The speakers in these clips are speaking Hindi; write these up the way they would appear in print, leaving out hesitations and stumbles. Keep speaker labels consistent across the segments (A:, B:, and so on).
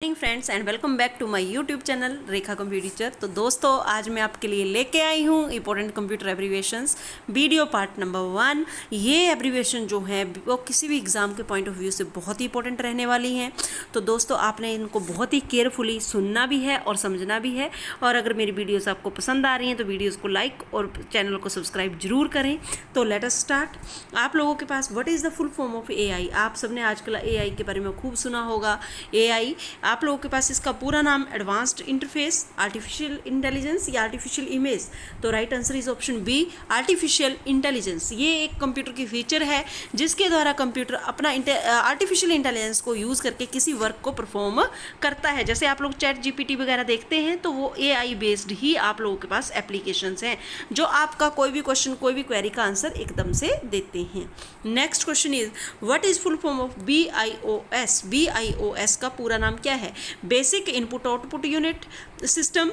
A: Friends and welcome back to my YouTube channel Rekha computer teacher. तो दोस्तों आज मैं आपके लिए लेके आई हूँ important computer abbreviations video part number 1। ये एब्रीविएशन जो है वो किसी भी एग्ज़ाम के पॉइंट ऑफ व्यू से बहुत ही इंपॉर्टेंट रहने वाली हैं। तो दोस्तों आपने इनको बहुत ही केयरफुली सुनना भी है और समझना भी है। और अगर मेरी वीडियोज़ आपको पसंद आ रही हैं तो वीडियोज़ को लाइक और चैनल को सब्सक्राइब जरूर करें। तो लेट अस स्टार्ट। आप लोगों के पास what is the full form of AI। आप सबने आजकल AI के बारे में खूब सुना होगा। AI आप लोगों के पास इसका पूरा नाम एडवांस्ड इंटरफेस आर्टिफिशियल इंटेलिजेंस या आर्टिफिशियल इमेज। तो right answer is option B artificial intelligence. ये एक कंप्यूटर की फीचर है जिसके द्वारा कंप्यूटर अपना आर्टिफिशियल इंटेलिजेंस को यूज़ करके किसी वर्क को परफॉर्म करता है। जैसे आप लोग चैट GPT वगैरह देखते हैं तो वो AI बेस्ड ही आप लोगों के पास एप्लीकेशंस हैं जो आपका कोई भी क्वेश्चन कोई भी क्वेरी का आंसर एकदम से देते हैं। Next question is what is full form of BIOS। BIOS का पूरा नाम क्या है? Basic input output unit system,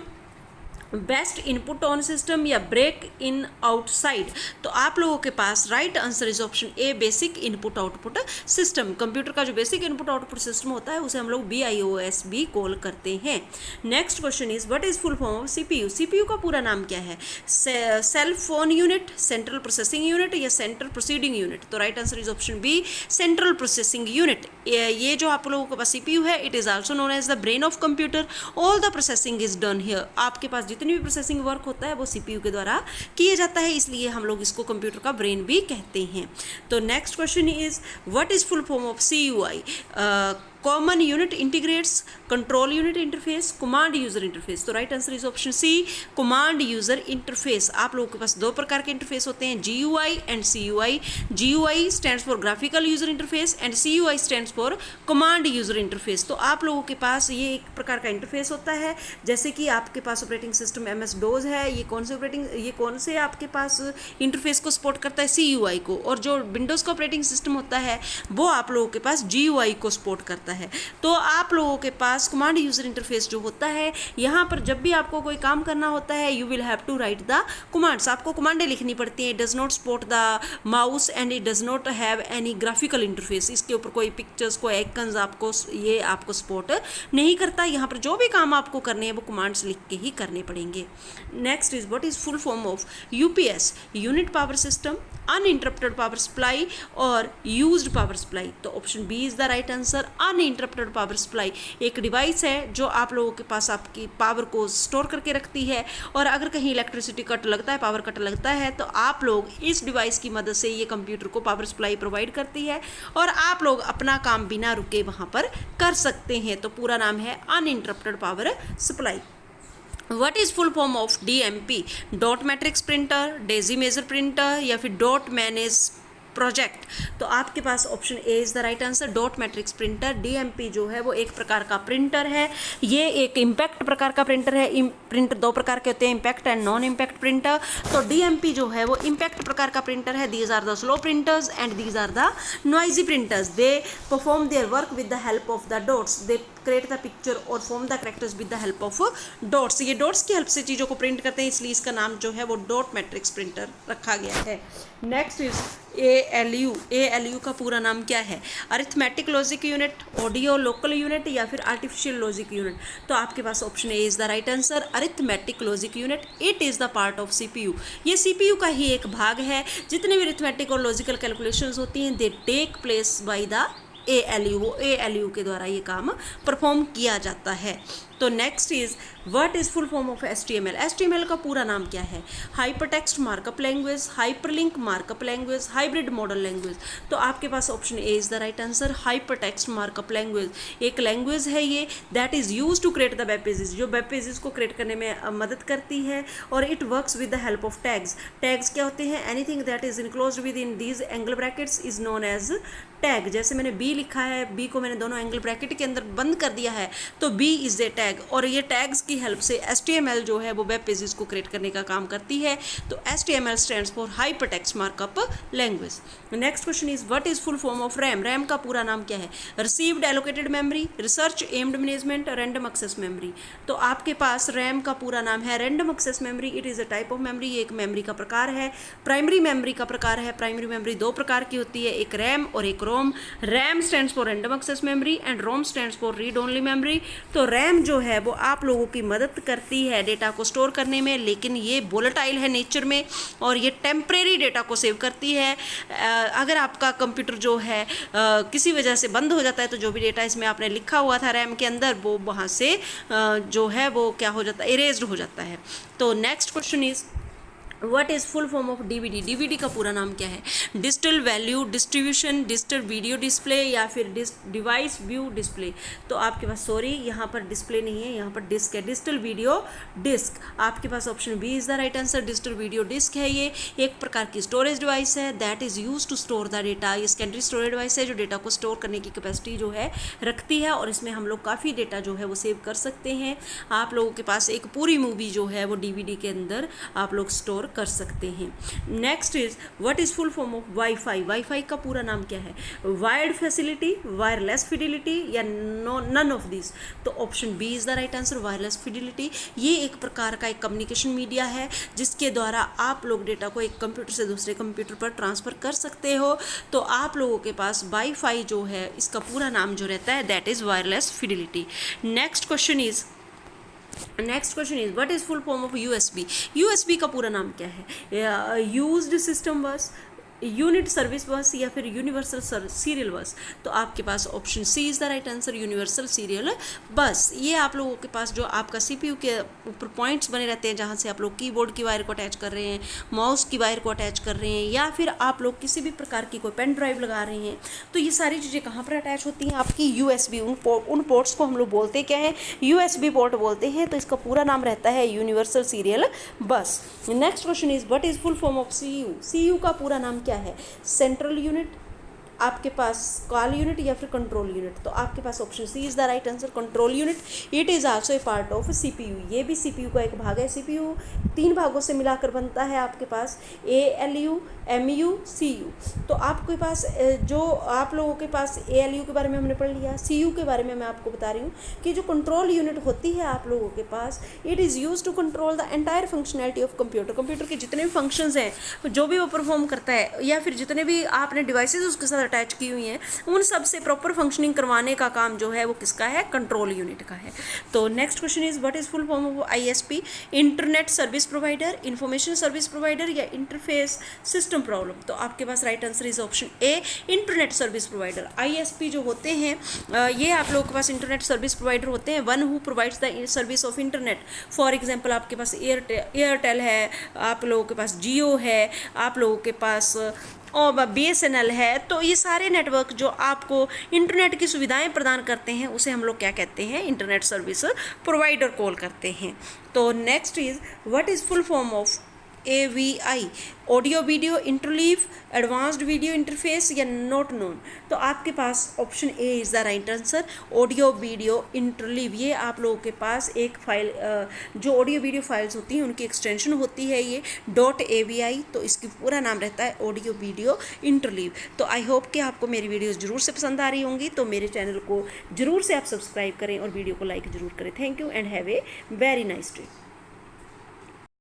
A: best input on system या ब्रेक इन आउटसाइड। तो आप लोगों के पास right answer is option A basic input output system. Computer का जो बेसिक इनपुट आउटपुट सिस्टम होता है उसे हम लोग BIOS भी कॉल करते हैं। Next question is what is full form of CPU। CPU का पूरा नाम क्या है? Cell phone unit, central processing unit या सेंट्रल प्रोसीडिंग यूनिट। तो right answer is option B central processing unit. ये जो आप लोगों के पास CPU है it is also known as the brain of computer. All the processing is done here. आपके पास जितनी भी प्रोसेसिंग वर्क होता है वो CPU के द्वारा किया जाता है, इसलिए हम लोग इसको कंप्यूटर का ब्रेन भी कहते हैं। तो next question is what is full form of CUI। Common unit integrates control unit interface, command user interface. तो right answer is option C command user interface. आप लोगों के पास दो प्रकार के इंटरफेस होते हैं GUI and CUI। GUI stands for graphical user interface and CUI stands for command user interface. तो आप लोगों के पास ये एक प्रकार का इंटरफेस होता है, जैसे कि आपके पास ऑपरेटिंग सिस्टम MS-DOS है। ये कौन से आपके पास इंटरफेस को सपोर्ट करता है? CUI को। और जो विंडोज़ का ऑपरेटिंग सिस्टम होता है वो आप लोगों के पास GUI को सपोर्ट करता है। तो आप लोगों के पास कमांड यूजर इंटरफेस जो होता है, यहाँ पर जब भी आपको कोई काम करना होता है you will have to write the commands. आपको कमांडें लिखनी पड़ती हैं। It does not support the mouse and it does not have any graphical interface. इसके ऊपर कोई पिक्चर्स कोई आइकन्स आपको सपोर्ट नहीं करता। यहाँ पर जो भी काम आपको करने हैं वो कमांड्स लिख के ही करने पड़ेंगे। Next is what is full form of UPS। Unit power system, uninterrupted power supply और यूज्ड पावर सप्लाई। तो option B is the right answer uninterrupted power supply. एक डिवाइस है जो आप लोगों के पास आपकी पावर को स्टोर करके रखती है, और अगर कहीं इलेक्ट्रिसिटी कट लगता है, पावर कट लगता है, तो आप लोग इस डिवाइस की मदद से ये कंप्यूटर को पावर सप्लाई प्रोवाइड करती है और आप लोग अपना काम बिना रुके वहाँ पर कर सकते हैं। तो पूरा नाम है uninterrupted power supply. What is full form of DMP। Dot matrix printer, daisy major printer या फिर डॉट मैनेज प्रोजेक्ट। तो आपके पास option A is the right answer dot matrix printer. DMP जो है वो एक प्रकार का प्रिंटर है। ये एक इम्पैक्ट प्रकार का प्रिंटर है। प्रिंटर दो प्रकार के होते हैं, impact and non impact printer. तो DMP जो है वो इम्पैक्ट प्रकार का प्रिंटर है। These are the slow printers and these are the noisy printers. They perform their work with the help of the dots. They create the picture और form the characters with the help of dots. ये डॉट्स की हेल्प से चीज़ों को प्रिंट करते हैं, इसलिए इसका नाम जो है वो डॉट मैट्रिक्स प्रिंटर रखा गया है। Next is ALU। ALU का पूरा नाम क्या है? Arithmetic logic unit, audio local unit या फिर आर्टिफिशियल लॉजिक यूनिट। तो आपके पास option A is the right answer arithmetic logic unit. It is the part of CPU। ये CPU का ही एक भाग है। जितने भी अरिथमेटिक और लॉजिकल कैलकुलेशंस होती हैं they take place by the ALU। वो ALU के द्वारा ये काम परफॉर्म किया जाता है। तो next is what is full form of HTML। HTML का पूरा नाम क्या है? Hypertext markup language, hyperlink markup language, hybrid model language. तो आपके पास option A is the right answer hypertext markup language. एक लैंग्वेज है ये that is use to create the web pages, जो वेब पेजेस को क्रिएट करने में मदद करती है। और it works with the help of tags. Tags क्या होते हैं? Anything that is enclosed within these angle brackets is known as tag. जैसे मैंने B लिखा है, B को मैंने दोनों एंगल ब्रैकेट के अंदर बंद कर दिया है तो B is a tag. Tag, और ये टैग्स की हेल्प से HTML जो है वो वेब पेजेस को क्रिएट करने का काम करती है। तो HTML stands for hypertext markup language. Next question is what is full form of RAM. RAM का पूरा नाम क्या है? Received allocated memory, research aimed management, random access memory. तो आपके पास रैम का पूरा नाम है random access memory. It is a type of memory, ये एक मेमोरी का प्रकार है। प्राइमरी मेमोरी का प्रकार है। प्राइमरी मेमोरी दो प्रकार की होती है, एक रैम और एक ROM. RAM stands for random access memory and ROM stands for read only memory. तो रैम जो है वो आप लोगों की मदद करती है डेटा को स्टोर करने में, लेकिन ये वोलेटाइल है नेचर में और ये टेम्परेरी डेटा को सेव करती है। अगर आपका कंप्यूटर जो है किसी वजह से बंद हो जाता है तो जो भी डेटा इसमें आपने लिखा हुआ था रैम के अंदर वो वहाँ से जो है वो क्या हो जाता है, इरेज्ड हो जाता है। तो next question is what is full form of DVD। DVD का पूरा नाम क्या है? Digital value distribution, digital video display या फिर डिवाइस व्यू डिस्प्ले। तो आपके पास सॉरी यहाँ पर डिस्प्ले नहीं है, यहाँ पर डिस्क है, डिजिटल वीडियो डिस्क। आपके पास option B is the right answer. Digital video disc है ये एक प्रकार की स्टोरेज डिवाइस है that is use to store the data. ये सेकेंडरी स्टोरेज डिवाइस है जो डेटा को स्टोर करने की कैपेसिटी जो है रखती है, और इसमें हम लोग काफ़ी डेटा जो है वो सेव कर सकते हैं। आप लोगों के पास एक पूरी मूवी जो है वो DVD के अंदर आप लोग स्टोर कर सकते हैं। Next is what is full form of wifi. Wifi का पूरा नाम क्या है? वायर्ड फैसिलिटी, वायरलेस फिडिलिटी या नन ऑफ दिस। तो option B is the right answer, wireless fidelity. ये एक प्रकार का एक कम्युनिकेशन मीडिया है जिसके द्वारा आप लोग डेटा को एक कंप्यूटर से दूसरे कंप्यूटर पर ट्रांसफर कर सकते हो। तो आप लोगों के पास वाईफाई जो है इसका पूरा नाम जो रहता है that is wireless fidelity. Next question is what is full form of USB। USB का पूरा नाम क्या है? Used system bus, unit service bus या फिर यूनिवर्सल सीरियल बस। तो आपके पास option C is the right answer, universal serial bus. ये आप लोगों के पास जो आपका CPU के ऊपर पॉइंट्स बने रहते हैं जहाँ से आप लोग कीबोर्ड की वायर को अटैच कर रहे हैं, माउस की वायर को अटैच कर रहे हैं, या फिर आप लोग किसी भी प्रकार की कोई पेन ड्राइव लगा रहे हैं, तो ये सारी चीज़ें कहाँ पर अटैच होती हैं? आपकी USB। उन पोर्ट्स को हम लोग बोलते क्या है? USB पोर्ट बोलते हैं। तो इसका पूरा नाम रहता है यूनिवर्सल सीरियल बस। Next question is what is full form of CU। CU का पूरा नाम क्या है? सेंट्रल यूनिट, आपके पास कॉल यूनिट या फिर कंट्रोल यूनिट। तो आपके पास option C is the right answer, control unit. It is also a part of CPU। ये भी CPU का एक भाग है। CPU 3 भागों से मिलाकर बनता है आपके पास ALU, MU, CU। तो आपके पास जो आप लोगों के पास ALU के बारे में हमने पढ़ लिया, CU के बारे में मैं आपको बता रही हूँ कि जो कंट्रोल यूनिट होती है आप लोगों के पास, it is use to control the entire functionality of computer. Computer के जितने भी फंक्शंस हैं जो भी वो परफॉर्म करता है या फिर जितने भी आपने डिवाइसेज उसके साथ अटैच की हुई हैं उन सब से प्रॉपर फंक्शनिंग करवाने का काम जो है वो किसका है? कंट्रोल यूनिट का है। तो next question is what is full form of ISP। Internet service provider, information service provider या इंटरफेस सिस्टम प्रॉब्लम। तो आपके पास right answer is option A, internet service provider. ISP जो होते हैं ये आप लोगों के पास इंटरनेट सर्विस प्रोवाइडर होते हैं, one who provides the service of internet. For example आपके पास एयरटेल है, आप लोगों के पास जियो है, आप लोगों के पास और BSNL है। तो ये सारे नेटवर्क जो आपको इंटरनेट की सुविधाएं प्रदान करते हैं उसे हम लोग क्या कहते हैं? इंटरनेट सर्विस प्रोवाइडर कॉल करते हैं। तो next is what is full form of AVI। Audio video interleave, advanced video interface या नॉट नोन। तो आपके पास option A is the right answer, audio video interleave. ये आप लोगों के पास एक फाइल जो ऑडियो वीडियो फाइल्स होती हैं उनकी एक्सटेंशन होती है ये .AVI। तो इसकी पूरा नाम रहता है ऑडियो वीडियो इंटरलीव। तो आई होप कि आपको मेरी वीडियोज़ जरूर से पसंद आ रही होंगी। तो मेरे चैनल को जरूर से आप सब्सक्राइब करें और वीडियो को लाइक जरूर करें। Thank you and have a very nice day.